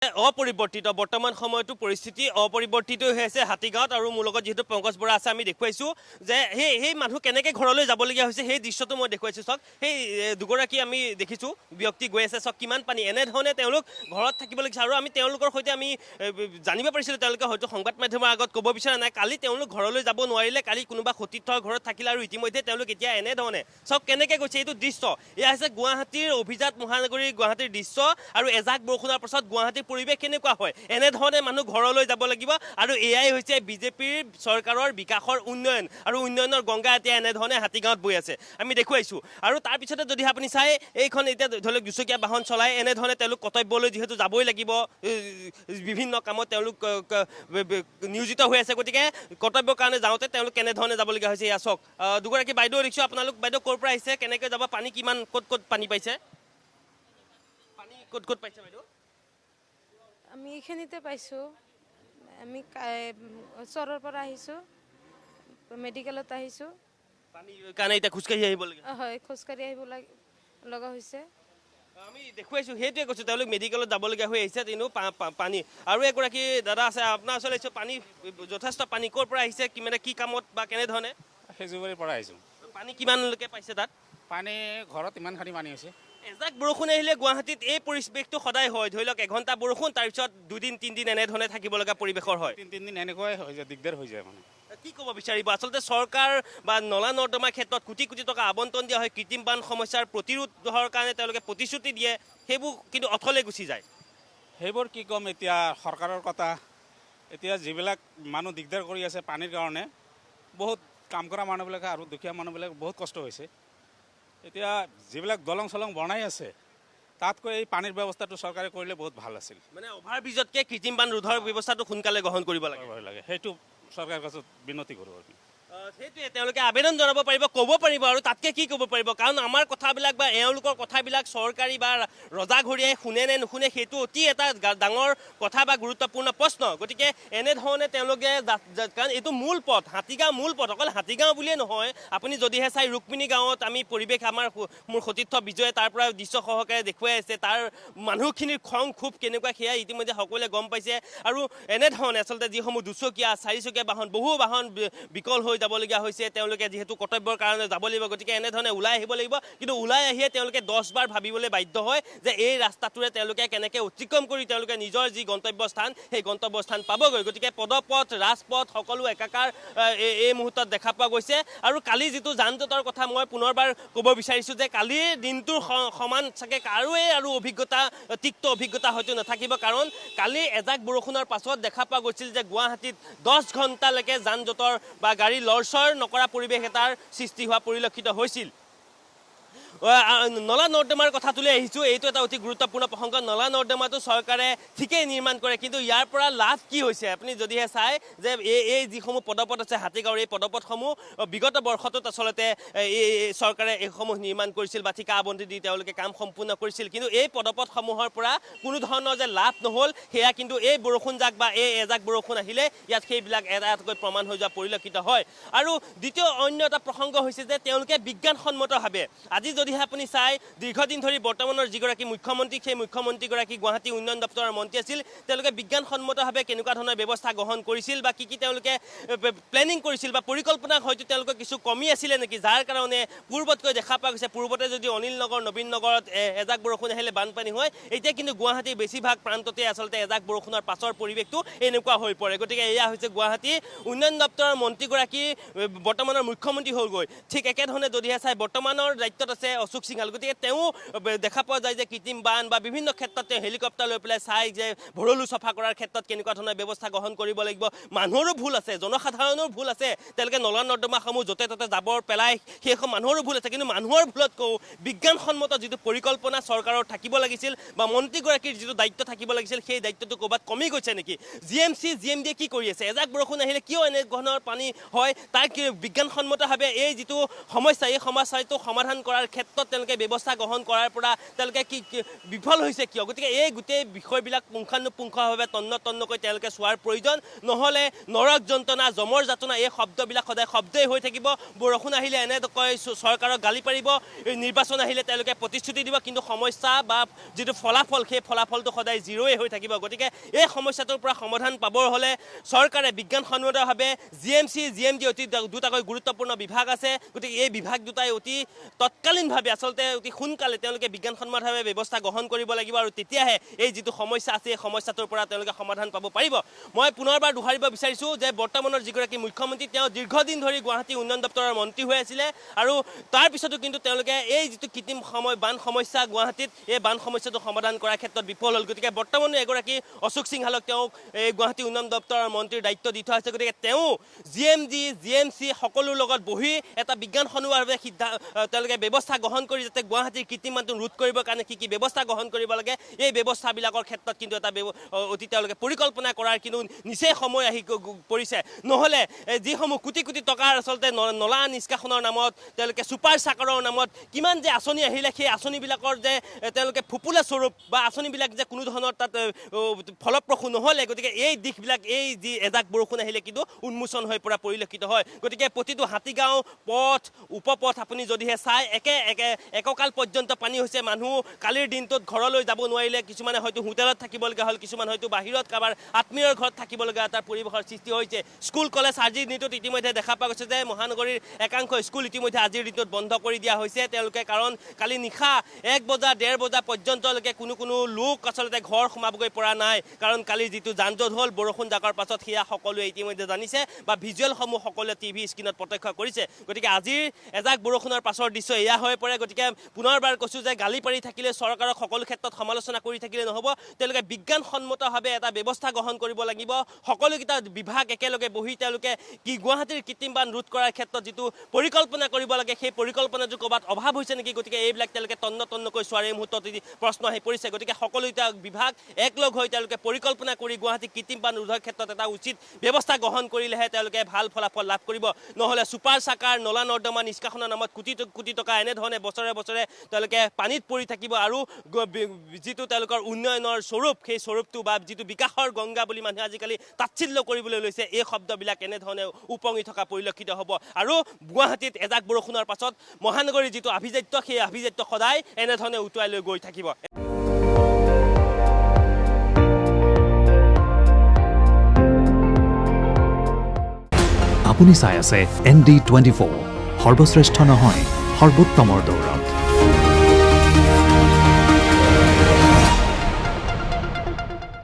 অপৰিৱৰ্তিত বৰ্তমান সময়তো পৰিস্থিতি অপৰিৱৰ্তিত হৈ আছে হাতীগাঁৱত আৰু মোৰ লগত যেহেতু পংকজ বৰা আছে আমি দেখুৱাইছো যে সেই মানুহ কেনেকৈ ঘৰলৈ যাবলগীয়া হৈছে সেই দৃশ্যটো মই দেখুৱাইছো চাওক সেই দুগৰাকী আমি দেখিছো ব্যক্তি গৈ আছে চাওক কিমান পানী এনেধৰণে তেওঁলোক ঘৰত থাকিব লাগিছে আৰু আমি তেওঁলোকৰ সৈতে আমি জানিব পাৰিছিলো তেওঁলোকে হয়তো সংবাদ মাধ্যমৰ আগত ক'ব বিচৰা নাই কালি তেওঁলোক ঘৰলৈ যাব নোৱাৰিলে কালি কোনোবা সতীৰ্থৰ ঘৰত থাকিলে আৰু ইতিমধ্যে তেওঁলোক এতিয়া এনেধৰণে চাওক কেনেকৈ গৈছে এইটো দৃশ্য এয়া হৈছে গুৱাহাটীৰ অভিজাত মহানগৰী গুৱাহাটীৰ দৃশ্য আৰু এজাক বৰষুণৰ পাছত গুৱাহাটীৰ পৰিৱেশ কেনেকুৱা হয় এনেধৰণে মানুহ ঘৰলৈ যাব লাগিব আৰু এয়াই হৈছে বিজেপিৰ চৰকাৰৰ বিকাশৰ উন্নয়ন আৰু উন্নয়নৰ গংগা এতিয়া এনেধৰণে হাতীগাঁৱত বৈ আছে আমি দেখুৱাইছো আৰু তাৰ পিছতে যদি আপুনি চাই এইখন এতিয়া ধৰি লওক দুচকীয়া বাহন চলাই এনেধৰণে তেওঁলোক কৰ্তব্যলৈ যিহেতু যাবই লাগিব বিভিন্ন কামত তেওঁলোক নিয়োজিত হৈ আছে গতিকে কৰ্তব্যৰ কাৰণে যাওঁতে তেওঁলোক কেনেধৰণে যাবলগীয়া হৈছে এয়া চাওক দুগৰাকী বাইদেউ দেখিছোঁ আপোনালোক বাইদেউ ক'ৰ পৰা আহিছে কেনেকৈ যাব পানী কিমান ক'ত পানী পাইছে পানী ক'ত পাইছে বাইদেউ আমি এইখিনিতে পাইছোঁ আমি ওচৰৰ পৰা আহিছোঁ মেডিকেলত আহিছোঁ পানী কাৰণে এতিয়া খোজকাঢ়ি আহিব লাগে হয় খোজকাঢ়ি আহিব লগা হৈছে আমি দেখুৱাইছোঁ সেইটোৱে কৈছোঁ তেওঁলোক মেডিকেলত যাবলগীয়া হৈ আহিছে কিন্তু পানী আৰু এগৰাকী দাদা আছে আপোনাৰ ওচৰলৈ আহিছোঁ পানী যথেষ্ট পানী ক'ৰ পৰা আহিছে মানে কি কামত বা কেনেধৰণে সেইজুবাৰীৰ পৰা আহিছোঁ পানী কিমানলৈকে পাইছে তাত পানী ঘৰত ইমানখিনি পানী হৈছে এজাক বৰষুণ আহিলে গুৱাহাটীত এই পৰিৱেশটো সদায় হয় ধৰি লওক এঘণ্টা বৰষুণ তাৰপিছত দুদিন তিনিদিন এনেধৰণে থাকিব লগা পৰিৱেশৰ হয় তিনিদিন এনেকুৱাই হৈ যায় দিগদাৰ হৈ যায় মানে কি ক'ব বিচাৰিব আচলতে চৰকাৰ বা নলা নৰ্দমাৰ ক্ষেত্ৰত কোটি কোটি টকা আবণ্টন দিয়া হয় কৃত্ৰিম বান সমস্যাৰ প্ৰতিৰোধৰ কাৰণে তেওঁলোকে প্ৰতিশ্ৰুতি দিয়ে সেইবোৰ কিন্তু অথলে গুচি যায় সেইবোৰ কি ক'ম এতিয়া চৰকাৰৰ কথা এতিয়া যিবিলাক মানুহ দিগদাৰ কৰি আছে পানীৰ কাৰণে বহুত কাম কৰা মানুহবিলাকে আৰু দুখীয়া মানুহবিলাক বহুত কষ্ট হৈছে এতিয়া যিবিলাক দলং চলং বনাই আছে তাতকৈ এই পানীৰ ব্যৱস্থাটো চৰকাৰে কৰিলে বহুত ভাল আছিল মানে অভাৰব্ৰিজতকৈ কৃত্ৰিম বান ৰোধৰ ব্যৱস্থাটো সোনকালে গ্ৰহণ কৰিব লাগে সেইটো চৰকাৰৰ কাছত বিনতি কৰোঁ আমি সেইটোৱে তেওঁলোকে আবেদন জনাব পাৰিব ক'ব পাৰিব আৰু তাতকৈ কি ক'ব পাৰিব কাৰণ আমাৰ কথাবিলাক বা এওঁলোকৰ কথাবিলাক চৰকাৰী বা ৰজাঘৰীয়াই শুনে নে নুশুনে সেইটো অতি এটা ডাঙৰ কথা বা গুৰুত্বপূৰ্ণ প্ৰশ্ন গতিকে এনেধৰণে তেওঁলোকে কাৰণ এইটো মূল পথ হাতীগাঁও মূল পথ অকল হাতীগাঁও বুলিয়ে নহয় আপুনি যদিহে চাই ৰুক্মিণী গাঁৱত আমি পৰিৱেশ আমাৰ মোৰ সতীৰ্থ বিজয়ে তাৰ পৰা দৃশ্য সহকাৰে দেখুৱাই আছে তাৰ মানুহখিনিৰ খং ক্ষোভ কেনেকুৱা সেয়া ইতিমধ্যে সকলোৱে গম পাইছে আৰু এনেধৰণে আচলতে যিসমূহ দুচকীয়া চাৰিচকীয়া বাহন বহু বাহন বিকল হৈ যাবলগীয়া হৈছে তেওঁলোকে যিহেতু কৰ্তব্যৰ কাৰণে যাব লাগিব গতিকে এনেধৰণে ওলাই আহিব লাগিব কিন্তু ওলাই আহিয়ে তেওঁলোকে 10 বাৰ ভাবিবলৈ বাধ্য হয় যে এই ৰাস্তাটোৰে তেওঁলোকে কেনেকৈ অতিক্ৰম কৰি তেওঁলোকে নিজৰ যি গন্তব্যস্থান সেই গন্তব্যস্থান পাবগৈ গতিকে পদপথ ৰাজপথ সকলো একাকাৰ এই মুহূৰ্তত দেখা পোৱা গৈছে আৰু কালি যিটো যান জঁটৰ কথা মই পুনৰবাৰ ক'ব বিচাৰিছোঁ যে কালিৰ দিনটোৰ সমান চাগে কাৰোৱে আৰু অভিজ্ঞতা তিক্ত অভিজ্ঞতা হয়তো নাথাকিব কাৰণ কালি এজাক বৰষুণৰ পাছত দেখা পোৱা গৈছিল যে গুৱাহাটীত 10 ঘণ্টালৈকে যান জঁটৰ বা গাড়ী লৰচৰ নকৰা পৰিৱেশ এটাৰ সৃষ্টি হোৱা পৰিলক্ষিত হৈছিল নলা নৰ্দমাৰ কথা তুলি আহিছোঁ এইটো এটা অতি গুৰুত্বপূৰ্ণ প্ৰসংগ নলা নৰ্দমাটো চৰকাৰে ঠিকেই নিৰ্মাণ কৰে কিন্তু ইয়াৰ পৰা লাভ কি হৈছে আপুনি যদিহে চাই যে এই যিসমূহ পদপথ আছে হাতীগাঁৱৰ এই পদপথসমূহ বিগত বৰ্ষটোত আচলতে এই চৰকাৰে এইসমূহ নিৰ্মাণ কৰিছিল বা ঠিকা আবণ্টন দি তেওঁলোকে কাম সম্পূৰ্ণ কৰিছিল কিন্তু এই পদপথসমূহৰ পৰা কোনো ধৰণৰ যে লাভ নহ'ল সেয়া কিন্তু এই বৰষুণ যাক বা এই এজাক বৰষুণ আহিলে ইয়াত সেইবিলাক এটাকৈ প্ৰমাণ হৈ যোৱা পৰিলক্ষিত হয় আৰু দ্বিতীয় অন্য এটা প্ৰসংগ হৈছে যে তেওঁলোকে বিজ্ঞানসন্মতভাৱে আজি যদিহে আপুনি চাই দীৰ্ঘদিন ধৰি বৰ্তমানৰ যিগৰাকী মুখ্যমন্ত্ৰী সেই মুখ্যমন্ত্ৰীগৰাকী গুৱাহাটী উন্নয়ন দপ্তৰৰ মন্ত্ৰী আছিল তেওঁলোকে বিজ্ঞানসন্মতভাৱে কেনেকুৱা ধৰণৰ ব্যৱস্থা গ্ৰহণ কৰিছিল বা কি তেওঁলোকে প্লেনিং কৰিছিল বা পৰিকল্পনা হয়তো তেওঁলোকৰ কিছু কমি আছিলে নেকি যাৰ কাৰণে পূৰ্বতকৈ দেখা পোৱা গৈছে পূৰ্বতে যদি অনিল নগৰ নবীন নগৰত এজাক বৰষুণ আহিলে বানপানী হয় এতিয়া কিন্তু গুৱাহাটীৰ বেছিভাগ প্ৰান্ততে আচলতে এজাক বৰষুণৰ পাছৰ পৰিৱেশটো এনেকুৱা হৈ পৰে গতিকে এয়া হৈছে গুৱাহাটী উন্নয়ন দপ্তৰৰ মন্ত্ৰীগৰাকী বৰ্তমানৰ মুখ্যমন্ত্ৰী হ'লগৈ ঠিক একেধৰণে যদিহে চাই বৰ্তমানৰ দায়িত্বত আছে অশোক সিংহাল গতিকে তেওঁ দেখা পোৱা যায় যে কৃত্ৰিম বান বা বিভিন্ন ক্ষেত্ৰত তেওঁ হেলিকপ্টাৰ লৈ পেলাই চাই যে ভৰলু চফা কৰাৰ ক্ষেত্ৰত কেনেকুৱা ধৰণৰ ব্যৱস্থা গ্ৰহণ কৰিব লাগিব মানুহৰো ভুল আছে জনসাধাৰণৰো ভুল আছে তেওঁলোকে নলা নৰ্দমাসমূহ য'তে ত'তে জাবৰ পেলাই সেইসমূহ মানুহৰো ভুল আছে কিন্তু মানুহৰ ভুলতকৈ বিজ্ঞানসন্মত যিটো পৰিকল্পনা চৰকাৰৰ থাকিব লাগিছিল বা মন্ত্ৰীগৰাকীৰ যিটো দায়িত্ব থাকিব লাগিছিল সেই দায়িত্বটো ক'ৰবাত কমি গৈছে নেকি জিএমডিয়ে কি কৰি আছে এজাক বৰষুণ আহিলে কিয় এনে ধৰণৰ পানী হয় তাৰ বিজ্ঞানসন্মতভাৱে এই যিটো সমস্যা এই সমস্যাটো সমাধান কৰাৰ ক্ষেত্ৰত ক্ষেত্ৰত তেওঁলোকে ব্যৱস্থা গ্ৰহণ কৰাৰ পৰা তেওঁলোকে কি বিফল হৈছে কিয় গতিকে এই গোটেই বিষয়বিলাক পুংখানুপুংখভাৱে তন্নকৈ তেওঁলোকে চোৱাৰ প্ৰয়োজন নহ'লে নৰক যন্ত্ৰণা জমৰ যাতনা এই শব্দবিলাক সদায় শব্দই হৈ থাকিব বৰষুণ আহিলে এনে কয় চৰকাৰক গালি পাৰিব নিৰ্বাচন আহিলে তেওঁলোকে প্ৰতিশ্ৰুতি দিব কিন্তু সমস্যা বা যিটো ফলাফল সেই ফলাফলটো সদায় জিৰ'ই হৈ থাকিব গতিকে এই সমস্যাটোৰ পৰা সমাধান পাবৰ হ'লে চৰকাৰে বিজ্ঞানসন্মতভাৱে GMD অতি দুটাকৈ গুৰুত্বপূৰ্ণ বিভাগ আছে গতিকে এই বিভাগ দুটাই অতি তৎকালীনভাৱে আচলতে অতি সোনকালে তেওঁলোকে বিজ্ঞানসন্মতভাৱে ব্যৱস্থা গ্ৰহণ কৰিব লাগিব আৰু তেতিয়াহে এই যিটো সমস্যা আছে এই সমস্যাটোৰ পৰা তেওঁলোকে সমাধান পাব পাৰিব মই পুনৰবাৰ দোহাৰিব বিচাৰিছোঁ যে বৰ্তমানৰ যিগৰাকী মুখ্যমন্ত্ৰী তেওঁ দীৰ্ঘদিন ধৰি গুৱাহাটী উন্নয়ন দপ্তৰৰ মন্ত্ৰী হৈ আছিলে আৰু তাৰ পিছতো কিন্তু তেওঁলোকে এই যিটো কৃত্ৰিম বান সমস্যা গুৱাহাটীত এই বান সমস্যাটো সমাধান কৰাৰ ক্ষেত্ৰত বিফল হ'ল গতিকে বৰ্তমানো এগৰাকী অশোক সিংহালক তেওঁক এই গুৱাহাটী উন্নয়ন দপ্তৰৰ মন্ত্ৰীৰ দায়িত্ব দি থোৱা হৈছে গতিকে তেওঁ GMD GMC সকলোৰ লগত বহি এটা বিজ্ঞানসন্মতভাৱে তেওঁলোকে ব্যৱস্থা গ্ৰহণ কৰি যাতে গুৱাহাটীৰ কৃত্ৰিম বানটো ৰোধ কৰিবৰ কাৰণে কি ব্যৱস্থা গ্ৰহণ কৰিব লাগে এই ব্যৱস্থাবিলাকৰ ক্ষেত্ৰত কিন্তু এটা অতি তেওঁলোকে পৰিকল্পনা কৰাৰ কিন্তু নিচেই সময় আহি পৰিছে নহ'লে যিসমূহ কোটি কোটি টকাৰ আচলতে নলা নিষ্কাশনৰ নামত তেওঁলোকে ছুপাৰ চাকাৰৰ নামত কিমান যে আঁচনি আহিলে সেই আঁচনিবিলাকৰ যে তেওঁলোকে ফুপুলা স্বৰূপ বা আঁচনিবিলাক যে কোনো ধৰণৰ তাত ফলপ্ৰসূ নহ'লে গতিকে এই দিশবিলাক এই যি এজাক বৰষুণ আহিলে কিন্তু উন্মোচন হৈ পৰা পৰিলক্ষিত হয় গতিকে প্ৰতিটো হাতীগাঁও পথ উপপথ আপুনি যদিহে চাই এককাল পৰ্যন্ত পানী হৈছে মানুহ কালিৰ দিনটোত ঘৰলৈ যাব নোৱাৰিলে কিছুমানে হয়তো হোটেলত থাকিবলগীয়া হ'ল কিছুমান হয়তো বাহিৰত কাৰোবাৰ আত্মীয়ৰ ঘৰত থাকিবলগীয়া এটা পৰিৱেশৰ সৃষ্টি হৈছে স্কুল কলেজ আজিৰ দিনটোত ইতিমধ্যে দেখা পোৱা গৈছে যে মহানগৰীৰ একাংশ স্কুল ইতিমধ্যে আজিৰ দিনটোত বন্ধ কৰি দিয়া হৈছে তেওঁলোকে কাৰণ কালি নিশা 1 বজা 1:30 বজা পৰ্যন্তলৈকে কোনো লোক আচলতে ঘৰ সোমাবগৈ পৰা নাই কাৰণ কালিৰ যিটো যান-জঁট হ'ল বৰষুণ জাকৰ পাছত সেয়া সকলোৱে ইতিমধ্যে জানিছে বা ভিজুৱেলসমূহ সকলোৱে টিভি স্ক্ৰীণত প্ৰত্যক্ষ কৰিছে গতিকে আজিৰ এজাক বৰষুণৰ পাছৰ দৃশ্য এয়া হৈ পৰে গতিকে পুনৰবাৰ কৈছোঁ যে গালি পাৰি থাকিলে চৰকাৰক সকলো ক্ষেত্ৰত সমালোচনা কৰি থাকিলে নহ'ব তেওঁলোকে বিজ্ঞানসন্মতভাৱে এটা ব্যৱস্থা গ্ৰহণ কৰিব লাগিব সকলোকেইটা বিভাগ একেলগে বহি তেওঁলোকে কি গুৱাহাটীৰ কৃত্ৰিম বান ৰোধ কৰাৰ ক্ষেত্ৰত যিটো পৰিকল্পনা কৰিব লাগে সেই পৰিকল্পনাটো ক'ৰবাত অভাৱ হৈছে নেকি গতিকে এইবিলাক তেওঁলোকে তন্নকৈ চোৱাৰ এই মুহূৰ্তত প্ৰশ্ন আহি পৰিছে গতিকে সকলোকেইটা বিভাগ একলগ হৈ তেওঁলোকে পৰিকল্পনা কৰি গুৱাহাটী কৃত্ৰিম বান ৰোধৰ ক্ষেত্ৰত এটা উচিত ব্যৱস্থা গ্ৰহণ কৰিলেহে তেওঁলোকে ভাল ফলাফল লাভ কৰিব নহ'লে ছুপাৰ চাকাৰ নলা নৰ্দমা নিষ্কাশনৰ নামত কোটি টকা এনেধৰণে বছৰে বছৰে তেওঁলোকে পানীত পৰি থাকিব আৰু যিটো তেওঁলোকৰ উন্নয়নৰ স্বৰূপ সেই স্বৰূপটো বা যিটো বিকাশৰ গংগা বুলি মানুহে আজিকালি তাচ্ছিল্য কৰিবলৈ লৈছে এই শব্দবিলাক এনেধৰণে উপঙি থকা পৰিলক্ষিত হ'ব আৰু গুৱাহাটীত এজাক বৰষুণৰ পাছত মহানগৰীৰ যিটো আভিজাত্য সেই আভিজাত্য সদায় এনেধৰণে উটুৱাই লৈ গৈ থাকিব আপুনি চাই আছে ND24 সৰ্বশ্ৰেষ্ঠ নহয় সৰ্বোত্তমৰ দৌৰ